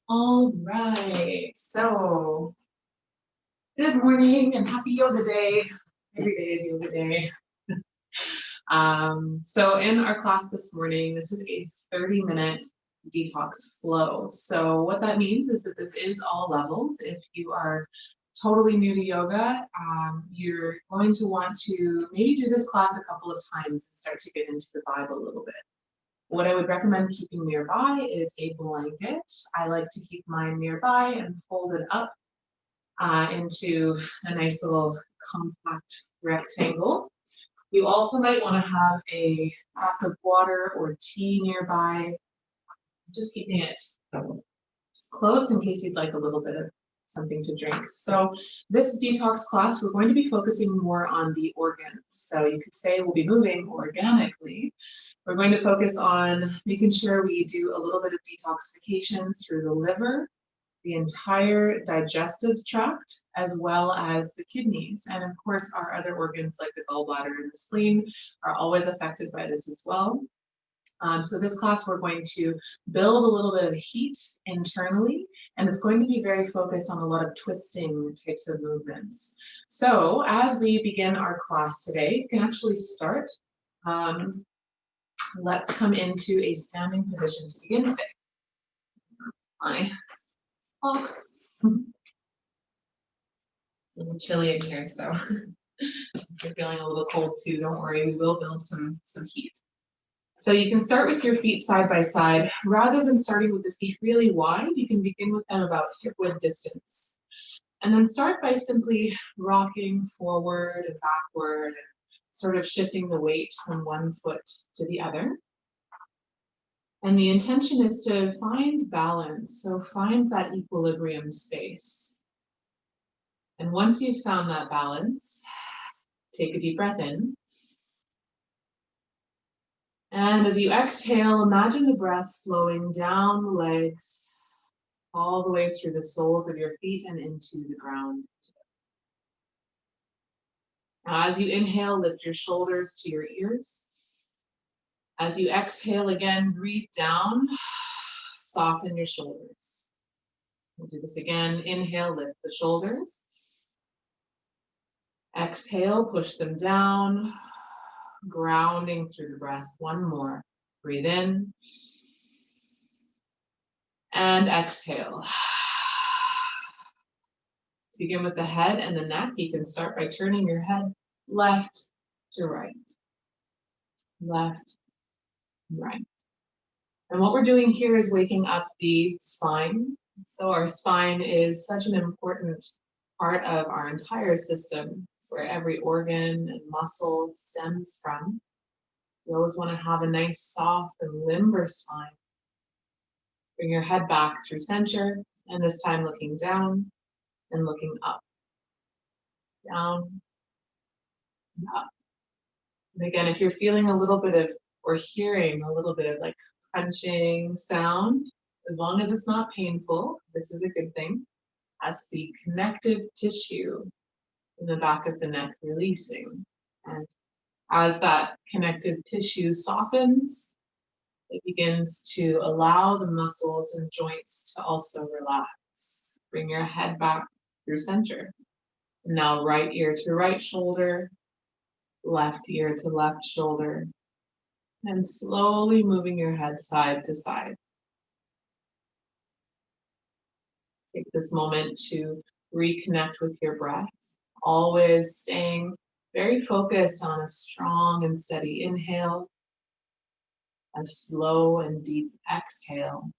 All right, so good morning and happy yoga day. Every day is yoga day. So in our class this morning, this is a 30-minute detox flow. So what that means is that this is all levels. If you are totally new to yoga, you're going to want to maybe do this class a couple of times and start to get into the vibe a little bit. What I would recommend keeping nearby is a blanket. I like to keep mine nearby and fold it up into a nice little compact rectangle. You also might want to have a glass of water or tea nearby, just keeping it close in case you'd like a little bit of something to drink. So this detox class, we're going to be focusing more on the organs. So you could say we'll be moving organically. We're going to focus on making sure we do a little bit of detoxification through the liver, the entire digestive tract, as well as the kidneys. And of course, our other organs like the gallbladder and the spleen are always affected by this as well. So this class, we're going to build a little bit of heat internally, and it's going to be very focused on a lot of twisting types of movements. So as we begin our class today, you can actually start. Let's come into a standing position to begin today. My folks. It's a little chilly in here, so if you're feeling a little cold too, don't worry, we will build some heat. So you can start with your feet side by side. Rather than starting with the feet really wide, you can begin with them about hip width distance. And then start by simply rocking forward and backward and sort of shifting the weight from one foot to the other. And the intention is to find balance, so find that equilibrium space. And once you've found that balance, take a deep breath in. And as you exhale, imagine the breath flowing down the legs, all the way through the soles of your feet and into the ground. Now, as you inhale, lift your shoulders to your ears. As you exhale again, breathe down, soften your shoulders. We'll do this again. Inhale, lift the shoulders. Exhale, push them down, grounding through the breath. One more. Breathe in and exhale. To begin with the head and the neck, you can start by turning your head left to right. Left, right. And what we're doing here is waking up the spine. So our spine is such an important part of our entire system. It's where every organ and muscle stems from. You always want to have a nice, soft and limber spine. Bring your head back through center, and this time looking down and looking up. Down and up. And again, if you're feeling a little bit of, or hearing a little bit of like crunching sound, as long as it's not painful, this is a good thing. That's the connective tissue in the back of the neck releasing. And as that connective tissue softens, it begins to allow the muscles and joints to also relax. Bring your head back through center. And now right ear to right shoulder, left ear to left shoulder, and slowly moving your head side to side. Take this moment to reconnect with your breath, always staying very focused on a strong and steady inhale, a slow and deep exhale.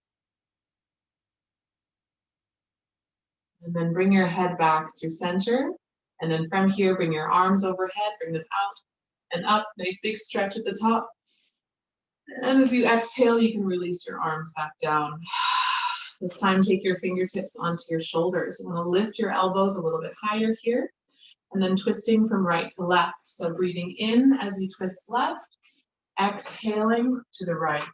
And then bring your head back through center. And then from here, bring your arms overhead, bring them out and up. Nice big stretch at the top. And as you exhale, you can release your arms back down. This time, take your fingertips onto your shoulders. You want to lift your elbows a little bit higher here. And then twisting from right to left. So breathing in as you twist left, exhaling to the right.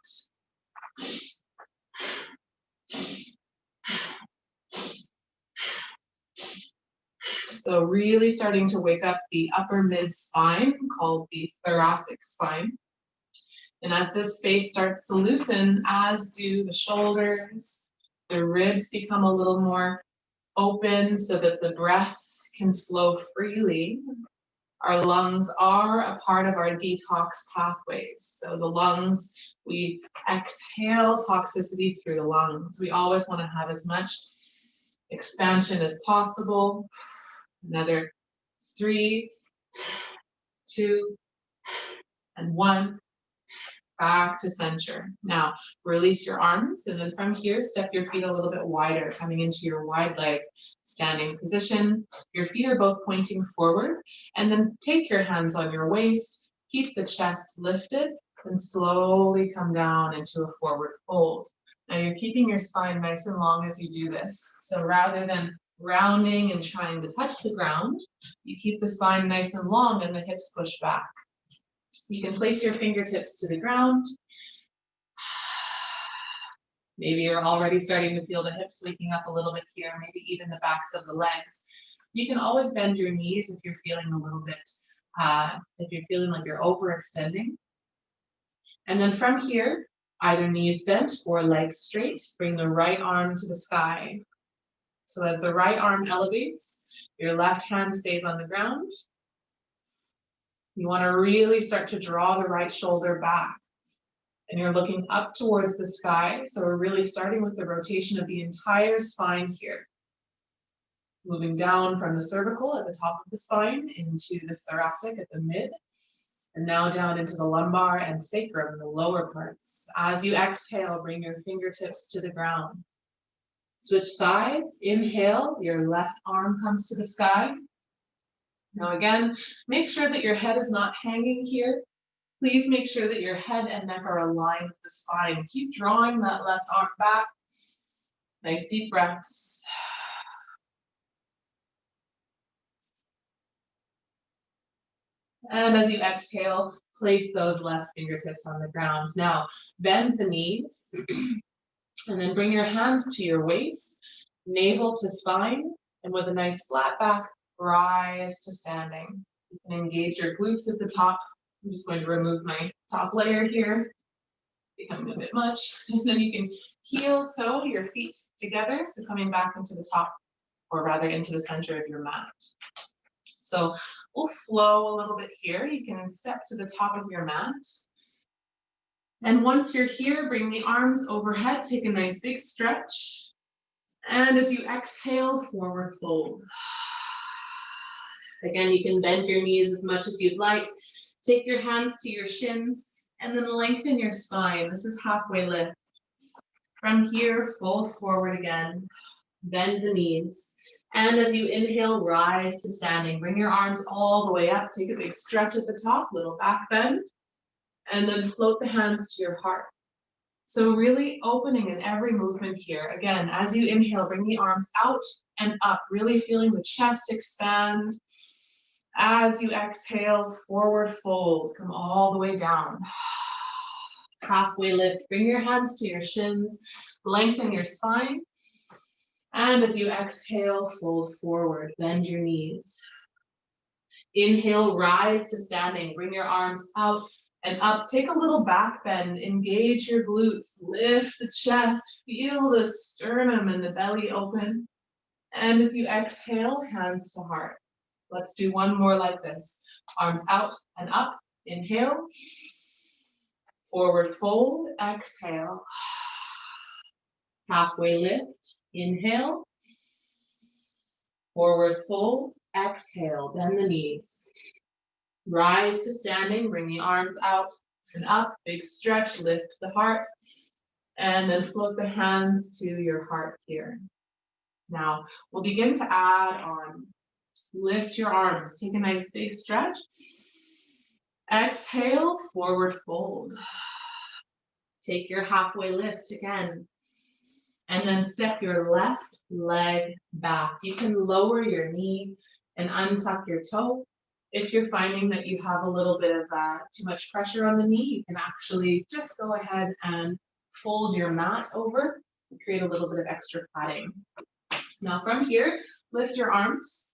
So really starting to wake up the upper mid spine called the thoracic spine. And as this space starts to loosen, as do the shoulders, The ribs become a little more open so that the breath can flow freely. Our lungs are a part of our detox pathways. So the lungs, we exhale toxicity through the lungs. We always want to have as much expansion as possible. Another 3, 2, and 1. Back to center. Now, release your arms, and then from here, step your feet a little bit wider, coming into your wide leg standing position. Your feet are both pointing forward, and then take your hands on your waist, keep the chest lifted, and slowly come down into a forward fold. Now, you're keeping your spine nice and long as you do this. So rather than rounding and trying to touch the ground, you keep the spine nice and long and the hips push back. You can place your fingertips to the ground. Maybe you're already starting to feel the hips waking up a little bit here, maybe even the backs of the legs. You can always bend your knees if you're feeling a little bit, if you're feeling like you're overextending. And then from here, either knees bent or legs straight, bring the right arm to the sky. So as the right arm elevates, your left hand stays on the ground. You want to really start to draw the right shoulder back. And you're looking up towards the sky. So we're really starting with the rotation of the entire spine here. Moving down from the cervical at the top of the spine into the thoracic at the mid. And now down into the lumbar and sacrum, the lower parts. As you exhale, bring your fingertips to the ground. Switch sides. Inhale, your left arm comes to the sky. Now again, make sure that your head is not hanging here. Please make sure that your head and neck are aligned with the spine. Keep drawing that left arm back. Nice deep breaths. And as you exhale, place those left fingertips on the ground. Now, bend the knees and then bring your hands to your waist, navel to spine, and with a nice flat back, rise to standing. You can engage your glutes at the top. I'm just going to remove my top layer here, becoming a bit much. And then you can heel toe your feet together, so coming back into the top, or rather into the center of your mat. So we'll flow a little bit here. You can step to the top of your mat. And once you're here, bring the arms overhead, take a nice big stretch. And as you exhale, forward fold. Again, you can bend your knees as much as you'd like. Take your hands to your shins and then lengthen your spine. This is halfway lift. From here, fold forward again. Bend the knees. And as you inhale, rise to standing. Bring your arms all the way up. Take a big stretch at the top, little back bend. And then float the hands to your heart. So really opening in every movement here. Again, as you inhale, bring the arms out and up, really feeling the chest expand. As you exhale, forward fold, come all the way down. Halfway lift, bring your hands to your shins, lengthen your spine. And as you exhale, fold forward, bend your knees. Inhale, rise to standing, bring your arms out and up. Take a little back bend, engage your glutes, lift the chest, feel the sternum and the belly open. And as you exhale, hands to heart. Let's do one more like this. Arms out and up, inhale. Forward fold, exhale. Halfway lift, inhale. Forward fold, exhale, bend the knees. Rise to standing, bring the arms out and up, big stretch, lift the heart, and then float the hands to your heart here. Now, we'll begin to add on. Lift your arms, take a nice big stretch. Exhale, forward fold. Take your halfway lift again. And then step your left leg back. You can lower your knee and untuck your toe. If you're finding that you have a little bit of too much pressure on the knee, you can actually just go ahead and fold your mat over and create a little bit of extra padding. Now from here, lift your arms,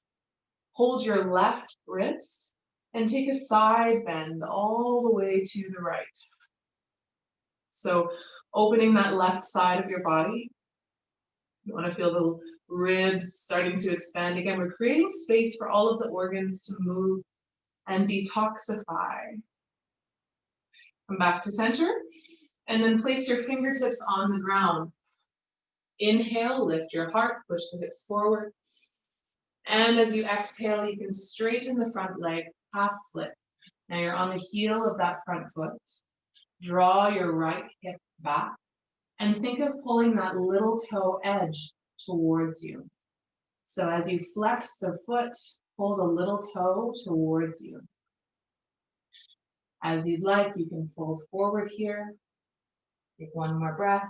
hold your left wrist, and take a side bend all the way to the right. So opening that left side of your body. You want to feel the ribs starting to expand again. We're creating space for all of the organs to move and detoxify. Come back to center, and then place your fingertips on the ground. Inhale, lift your heart, push the hips forward. And as you exhale, you can straighten the front leg, half split. Now you're on the heel of that front foot. Draw your right hip back and think of pulling that little toe edge towards you. So as you flex the foot, pull the little toe towards you. As you'd like, you can fold forward here. Take one more breath.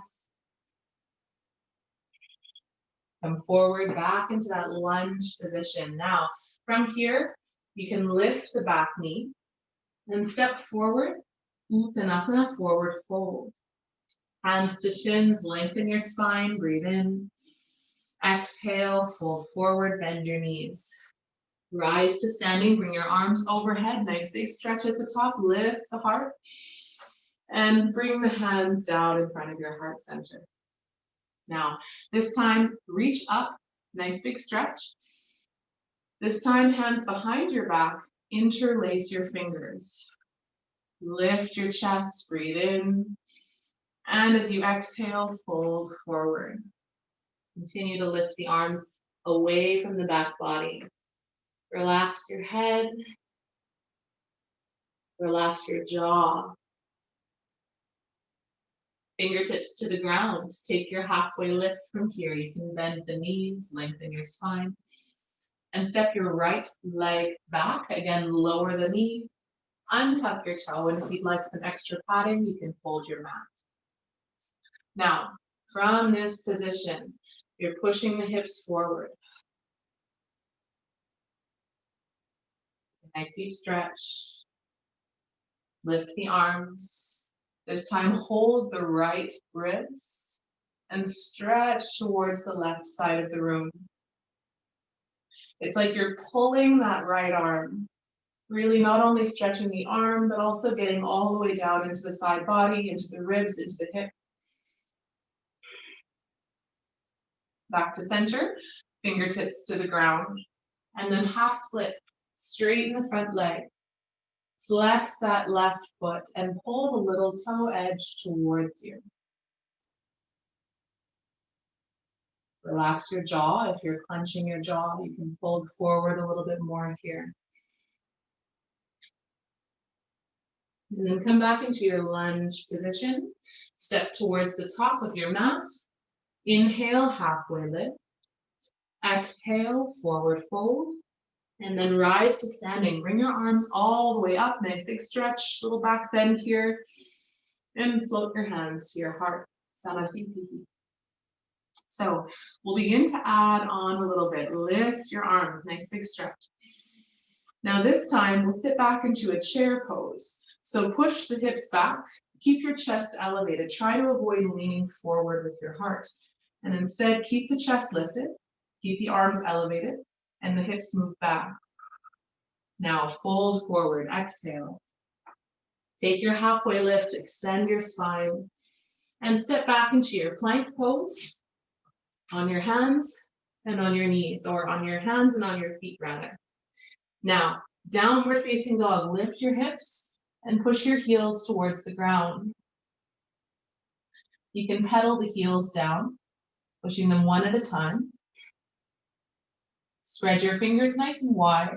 Come forward, back into that lunge position. Now, from here, you can lift the back knee and step forward, Uttanasana, forward fold. Hands to shins, lengthen your spine, breathe in. Exhale, fold forward, bend your knees. Rise to standing, bring your arms overhead, nice big stretch at the top, lift the heart. And bring the hands down in front of your heart center. Now, this time, reach up, nice big stretch. This time, hands behind your back, interlace your fingers. Lift your chest, breathe in. And as you exhale, fold forward. Continue to lift the arms away from the back body. Relax your head. Relax your jaw. Fingertips to the ground. Take your halfway lift from here. You can bend the knees, lengthen your spine. And step your right leg back. Again, lower the knee. Untuck your toe. And if you'd like some extra padding, you can fold your mat. Now, from this position, you're pushing the hips forward. Nice deep stretch. Lift the arms. This time, hold the right wrist and stretch towards the left side of the room. It's like you're pulling that right arm, really not only stretching the arm, but also getting all the way down into the side body, into the ribs, into the hip. Back to center, fingertips to the ground, and then half split, straighten the front leg. Flex that left foot and pull the little toe edge towards you. Relax your jaw. If you're clenching your jaw, you can fold forward a little bit more here. And then come back into your lunge position. Step towards the top of your mat. Inhale, halfway lift. Exhale, forward fold. And then rise to standing. Bring your arms all the way up. Nice big stretch, little back bend here. And float your hands to your heart. Samasthiti. So we'll begin to add on a little bit. Lift your arms, nice big stretch. Now this time we'll sit back into a chair pose. So push the hips back, keep your chest elevated. Try to avoid leaning forward with your heart. And instead keep the chest lifted, keep the arms elevated, and the hips move back. Now fold forward, exhale. Take your halfway lift, extend your spine, and step back into your plank pose. On your hands and on your knees, or on your hands and on your feet rather. Now, downward facing dog, lift your hips and push your heels towards the ground. You can pedal the heels down, pushing them one at a time. Spread your fingers nice and wide.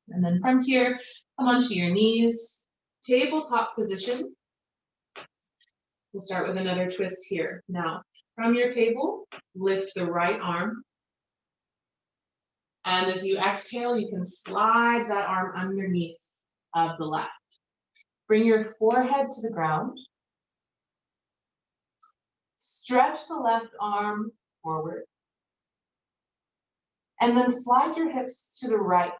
And then from here, come onto your knees, tabletop position. We'll start with another twist here. Now, from your table, lift the right arm. And as you exhale, you can slide that arm underneath of the left. Bring your forehead to the ground. Stretch the left arm forward. And then slide your hips to the right.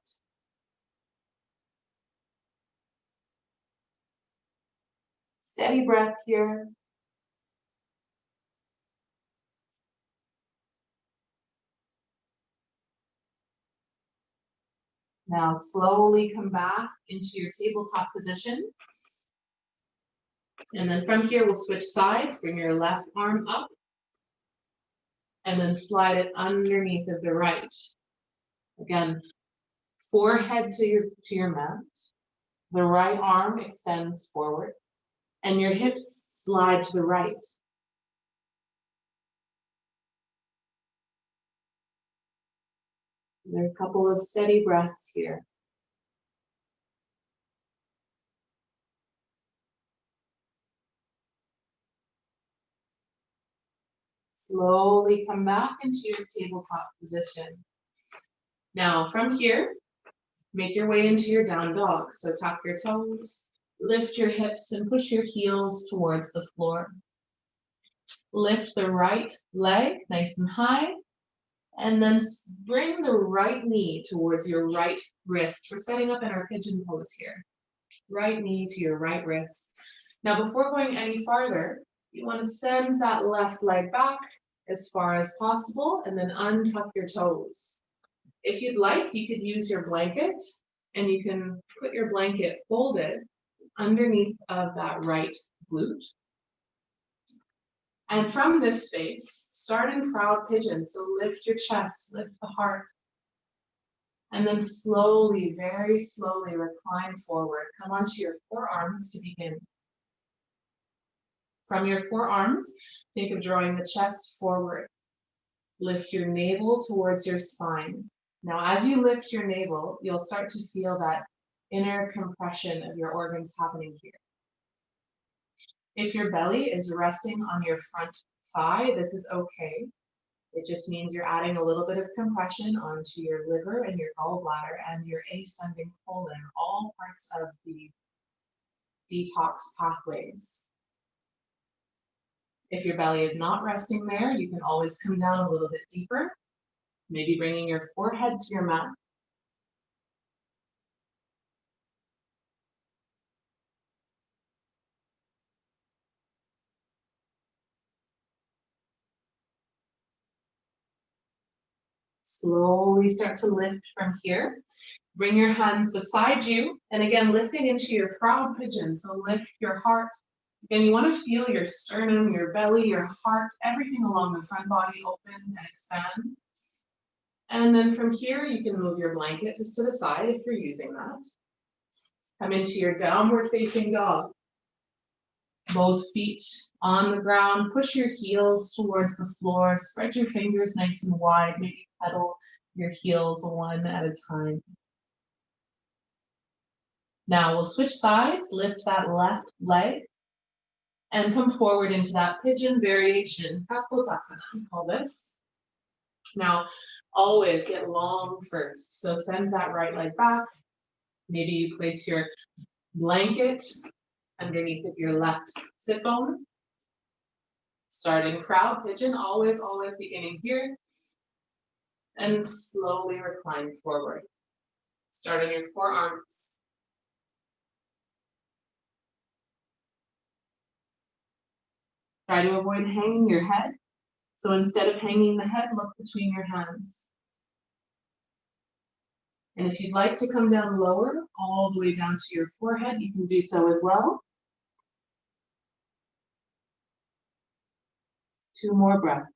Steady breath here. Now slowly come back into your tabletop position. And then from here, we'll switch sides. Bring your left arm up and then slide it underneath of the right. Again, forehead to your mat. The right arm extends forward and your hips slide to the right. There are a couple of steady breaths here. Slowly come back into your tabletop position. Now from here, make your way into your down dog. So tuck your toes, lift your hips and push your heels towards the floor. Lift the right leg nice and high, and then bring the right knee towards your right wrist. We're setting up in our pigeon pose here. Right knee to your right wrist. Now before going any farther, you want to send that left leg back as far as possible and then untuck your toes. If you'd like, you could use your blanket and you can put your blanket folded underneath of that right glute. And from this space, start in proud pigeon. So lift your chest, lift the heart. And then slowly, very slowly recline forward. Come onto your forearms to begin. From your forearms, think of drawing the chest forward. Lift your navel towards your spine. Now, as you lift your navel, you'll start to feel that inner compression of your organs happening here. If your belly is resting on your front thigh, this is okay. It just means you're adding a little bit of compression onto your liver and your gallbladder and your ascending colon, all parts of the detox pathways. If your belly is not resting there, you can always come down a little bit deeper, maybe bringing your forehead to your mat. Slowly start to lift from here. Bring your hands beside you, and again, lifting into your proud pigeon. So lift your heart. Again, you want to feel your sternum, your belly, your heart, everything along the front body open and expand. And then from here, you can move your blanket just to the side if you're using that. Come into your downward facing dog. Both feet on the ground, push your heels towards the floor, spread your fingers nice and wide, maybe pedal your heels one at a time. Now we'll switch sides, lift that left leg, and come forward into that pigeon variation, Kapotasana, we call this. Now, always get long first. So send that right leg back. Maybe you place your blanket underneath of your left sit bone. Starting proud pigeon, always beginning here. And slowly recline forward. Start on your forearms. Try to avoid hanging your head. So instead of hanging the head, look between your hands. And if you'd like to come down lower, all the way down to your forehead, you can do so as well. 2 more breaths.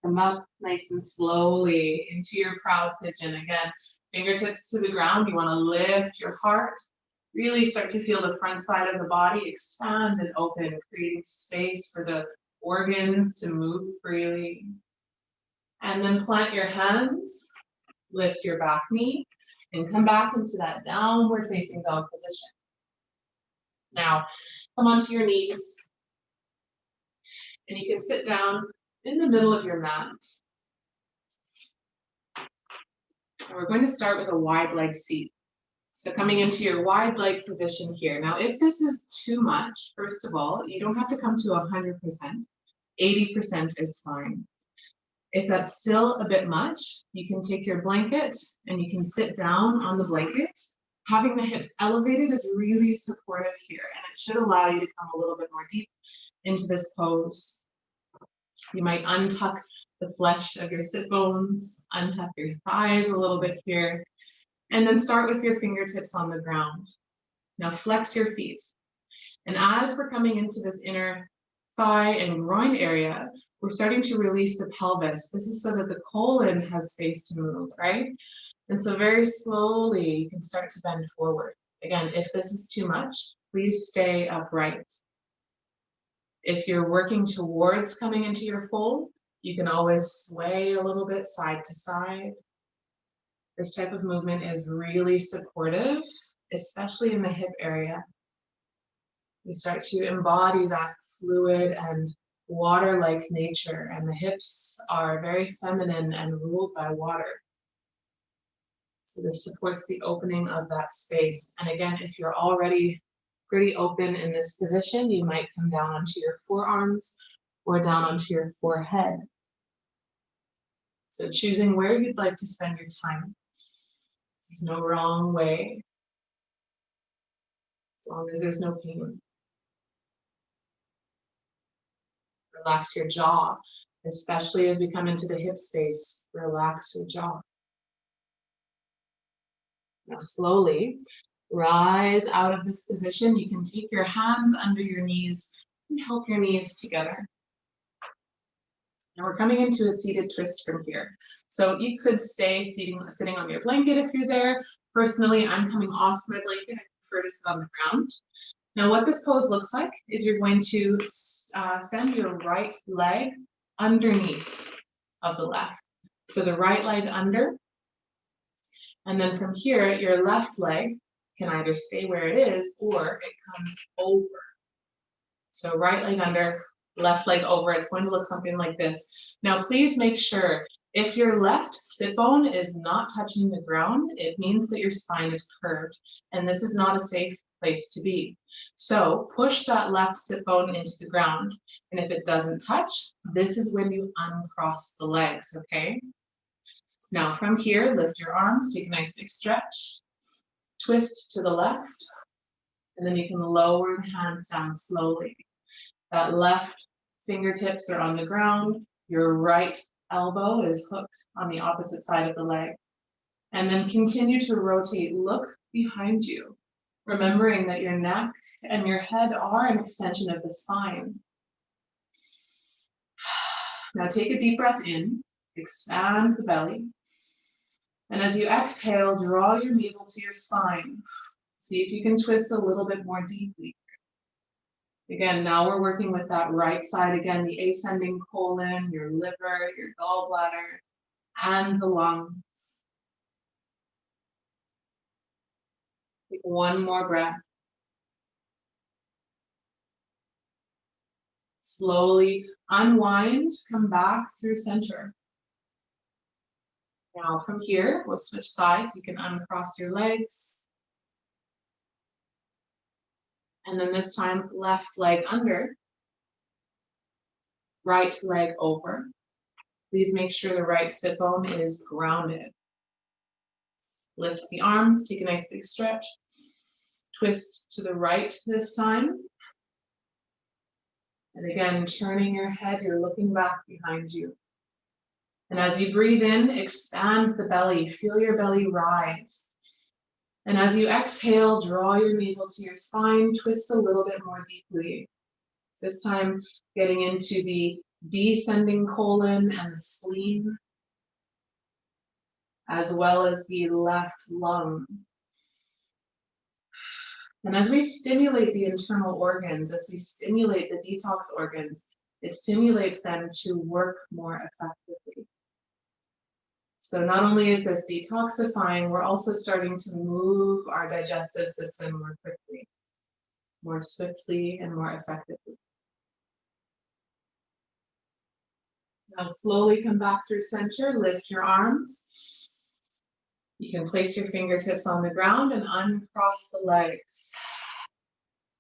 Come up nice and slowly into your proud pigeon. Again, fingertips to the ground. You want to lift your heart. Really start to feel the front side of the body expand and open, creating space for the organs to move freely. And then plant your hands, lift your back knee, and come back into that downward facing dog position. Now, come onto your knees, and you can sit down in the middle of your mat. And we're going to start with a wide leg seat. So coming into your wide leg position here. Now, if this is too much, first of all, you don't have to come to 100%. 80% is fine. If that's still a bit much, you can take your blanket and you can sit down on the blanket. Having the hips elevated is really supportive here, and it should allow you to come a little bit more deep into this pose. You might untuck the flesh of your sit bones, untuck your thighs a little bit here, and then start with your fingertips on the ground. Now flex your feet. And as we're coming into this inner thigh and groin area, we're starting to release the pelvis. This is so that the colon has space to move, right? And so very slowly, you can start to bend forward. Again, if this is too much, please stay upright. If you're working towards coming into your fold, you can always sway a little bit side to side. This type of movement is really supportive, especially in the hip area. You start to embody that fluid and water-like nature, and the hips are very feminine and ruled by water. So this supports the opening of that space. And again, if you're already pretty open in this position, you might come down onto your forearms or down onto your forehead. So choosing where you'd like to spend your time. There's no wrong way, as long as there's no pain. Relax your jaw, especially as we come into the hip space. Relax your jaw. Now slowly rise out of this position. You can take your hands under your knees and help your knees together. Now we're coming into a seated twist from here. So you could stay sitting on your blanket if you're there. Personally, I'm coming off my blanket. I prefer to sit on the ground. Now what this pose looks like is you're going to send your right leg underneath of the left. So the right leg under, and then from here, your left leg can either stay where it is or it comes over. So right leg under, left leg over. It's going to look something like this. Now, please make sure if your left sit bone is not touching the ground, it means that your spine is curved, and this is not a safe place to be. So push that left sit bone into the ground, and if it doesn't touch, this is when you uncross the legs, okay? Now from here, lift your arms, take a nice big stretch, twist to the left, and then you can lower the hands down slowly. That left fingertips are on the ground, your right elbow is hooked on the opposite side of the leg. And then continue to rotate, look behind you, remembering that your neck and your head are an extension of the spine. Now take a deep breath in, expand the belly. And as you exhale, draw your navel to your spine. See if you can twist a little bit more deeply. Again, now we're working with that right side again, the ascending colon, your liver, your gallbladder, and the lungs. Take one more breath. Slowly unwind, come back through center. Now from here, we'll switch sides. You can uncross your legs. And then this time, left leg under, right leg over. Please make sure the right sit bone is grounded. Lift the arms, take a nice big stretch. Twist to the right this time. And again, turning your head, you're looking back behind you. And as you breathe in, expand the belly, feel your belly rise. And as you exhale, draw your navel to your spine, twist a little bit more deeply. This time, getting into the descending colon and the spleen, as well as the left lung. And as we stimulate the internal organs, as we stimulate the detox organs, it stimulates them to work more effectively. So not only is this detoxifying, we're also starting to move our digestive system more quickly, more swiftly, and more effectively. Now slowly come back through center, lift your arms. You can place your fingertips on the ground and uncross the legs.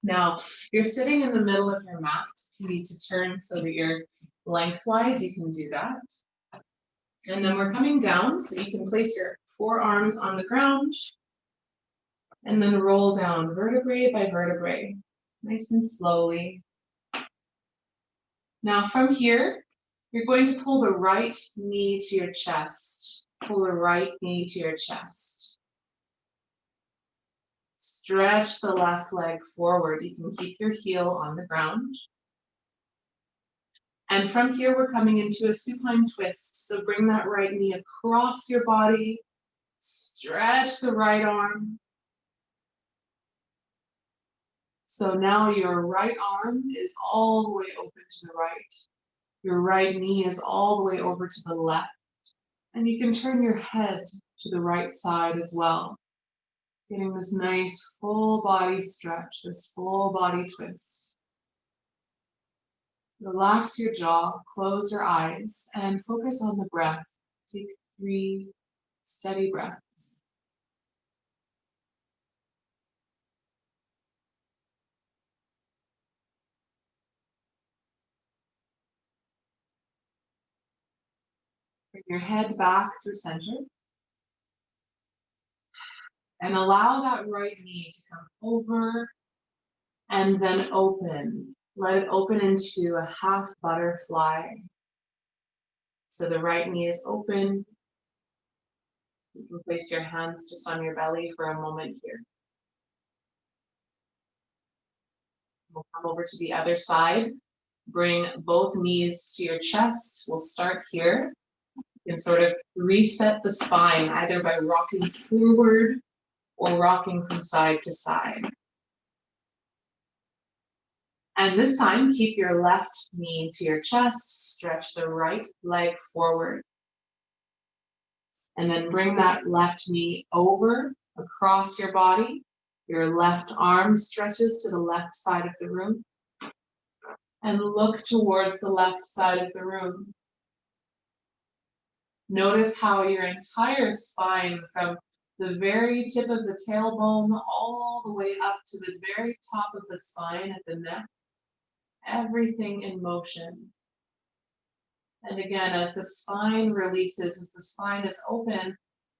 Now, you're sitting in the middle of your mat. You need to turn so that you're lengthwise, you can do that. And then we're coming down, so you can place your forearms on the ground and then roll down vertebrae by vertebrae, nice and slowly. Now from here, you're going to pull the right knee to your chest. Pull the right knee to your chest. Stretch the left leg forward. You can keep your heel on the ground. And from here, we're coming into a supine twist. So bring that right knee across your body. Stretch the right arm. So now your right arm is all the way open to the right. Your right knee is all the way over to the left. And you can turn your head to the right side as well. Getting this nice full body stretch, this full body twist. Relax your jaw, close your eyes, and focus on the breath. Take 3 steady breaths. Bring your head back through center. And allow that right knee to come over and then open. Let it open into a half butterfly. So the right knee is open. You can place your hands just on your belly for a moment here. We'll come over to the other side. Bring both knees to your chest. We'll start here. You can sort of reset the spine either by rocking forward or rocking from side to side. And this time, keep your left knee to your chest. Stretch the right leg forward. And then bring that left knee over across your body. Your left arm stretches to the left side of the room. And look towards the left side of the room. Notice how your entire spine, from the very tip of the tailbone all the way up to the very top of the spine at the neck, everything in motion. And again, as the spine releases, as the spine is open,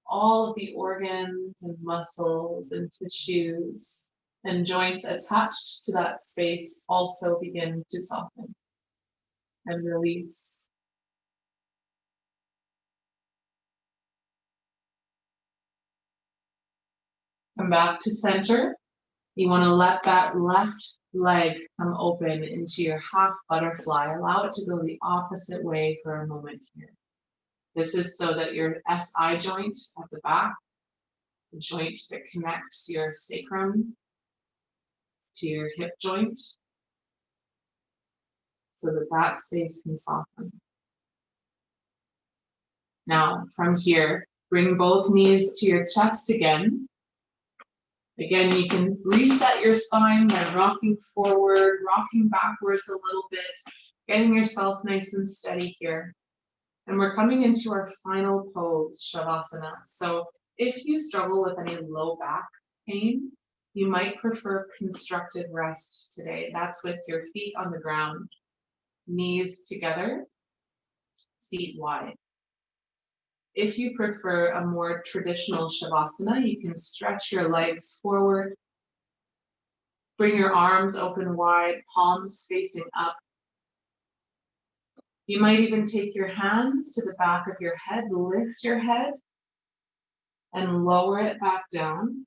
all of the organs and muscles and tissues and joints attached to that space also begin to soften and release. Come back to center. You want to let that left leg come open into your half butterfly. Allow it to go the opposite way for a moment here. This is so that your SI joint at the back, the joint that connects your sacrum to your hip joint, so that that space can soften. Now, from here, bring both knees to your chest again. Again, you can reset your spine by rocking forward, rocking backwards a little bit, getting yourself nice and steady here. And we're coming into our final pose, Shavasana. So if you struggle with any low back pain, you might prefer constructed rest today. That's with your feet on the ground, knees together, feet wide. If you prefer a more traditional Shavasana, you can stretch your legs forward, bring your arms open wide, palms facing up. You might even take your hands to the back of your head, lift your head, and lower it back down,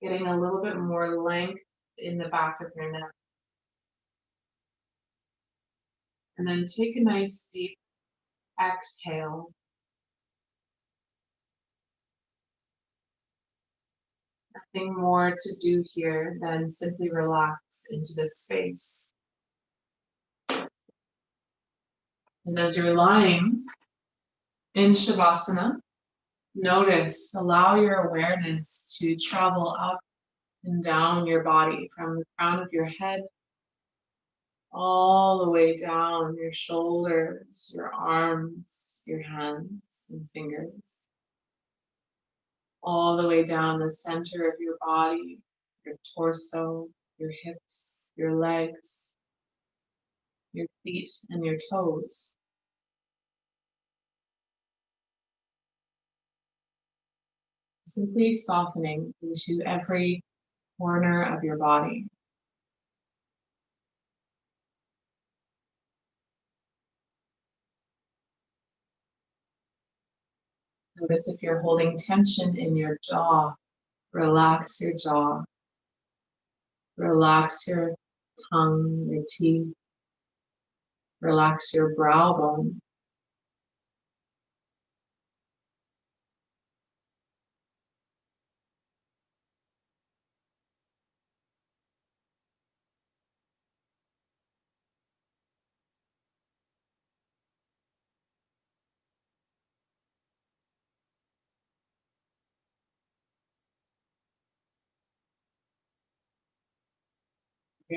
getting a little bit more length in the back of your neck. And then take a nice deep exhale. Nothing more to do here than simply relax into this space. And as you're lying in Shavasana, notice, allow your awareness to travel up and down your body from the crown of your head all the way down your shoulders, your arms, your hands and fingers, all the way down the center of your body, your torso, your hips, your legs, your feet and your toes. Simply softening into every corner of your body. Notice if you're holding tension in your jaw, relax your jaw, relax your tongue, your teeth, relax your brow bone.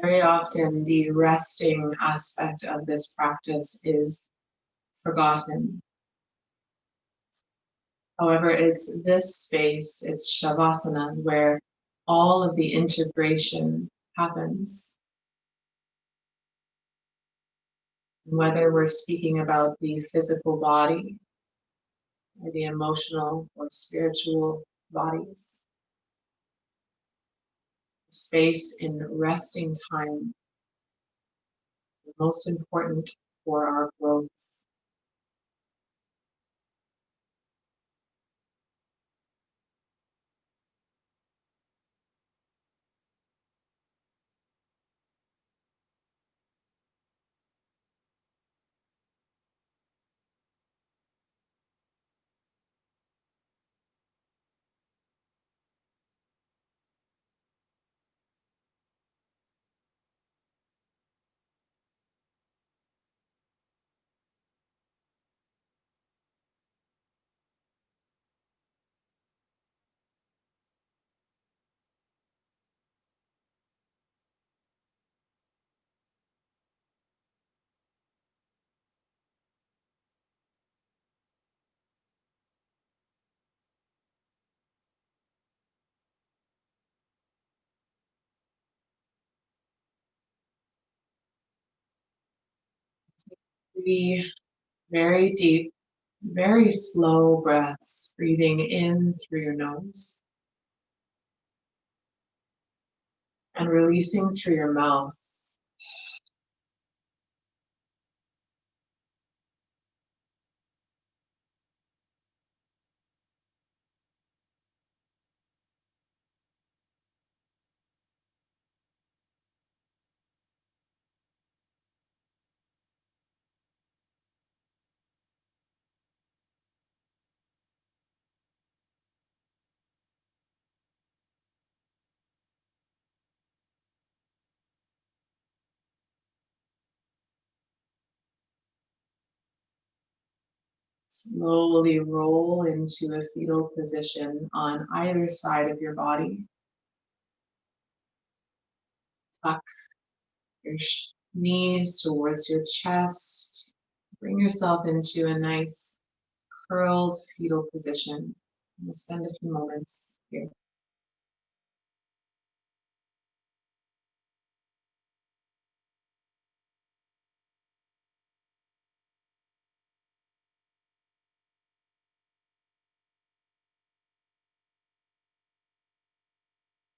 Very often, the resting aspect of this practice is forgotten. However, it's this space, it's Shavasana, where all of the integration happens. Whether we're speaking about the physical body or the emotional or spiritual bodies, space in resting time is most important for our growth. Three very deep, very slow breaths, breathing in through your nose and releasing through your mouth. Slowly roll into a fetal position on either side of your body. Tuck your knees towards your chest. Bring yourself into a nice curled fetal position. We'll spend a few moments here.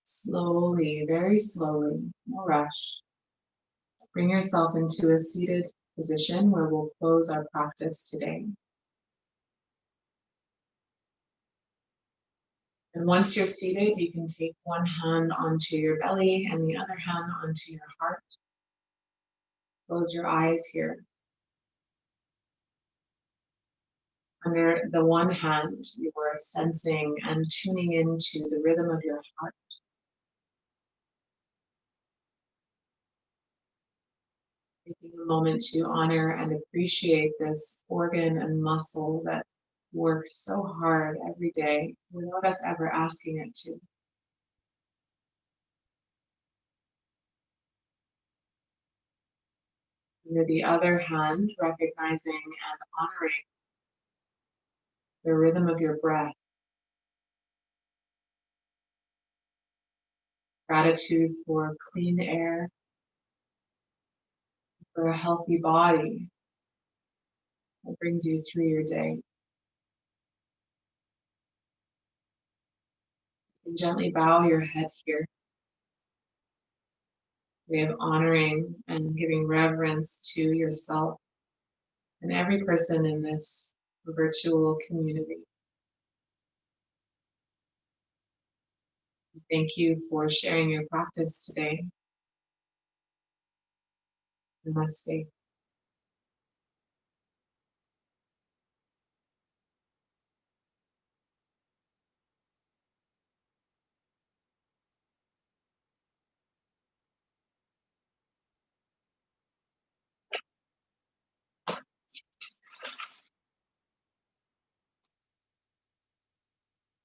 Slowly, very slowly, no rush. Bring yourself into a seated position where we'll close our practice today. And once you're seated, you can take one hand onto your belly and the other hand onto your heart. Close your eyes here. Under the one hand, you are sensing and tuning into the rhythm of your heart. Taking a moment to honor and appreciate this organ and muscle that works so hard every day without us ever asking it to. Under the other hand, recognizing and honoring the rhythm of your breath. Gratitude for clean air, for a healthy body that brings you through your day. And gently bow your head here. Way of honoring and giving reverence to yourself and every person in this virtual community. Thank you for sharing your practice today. Namaste.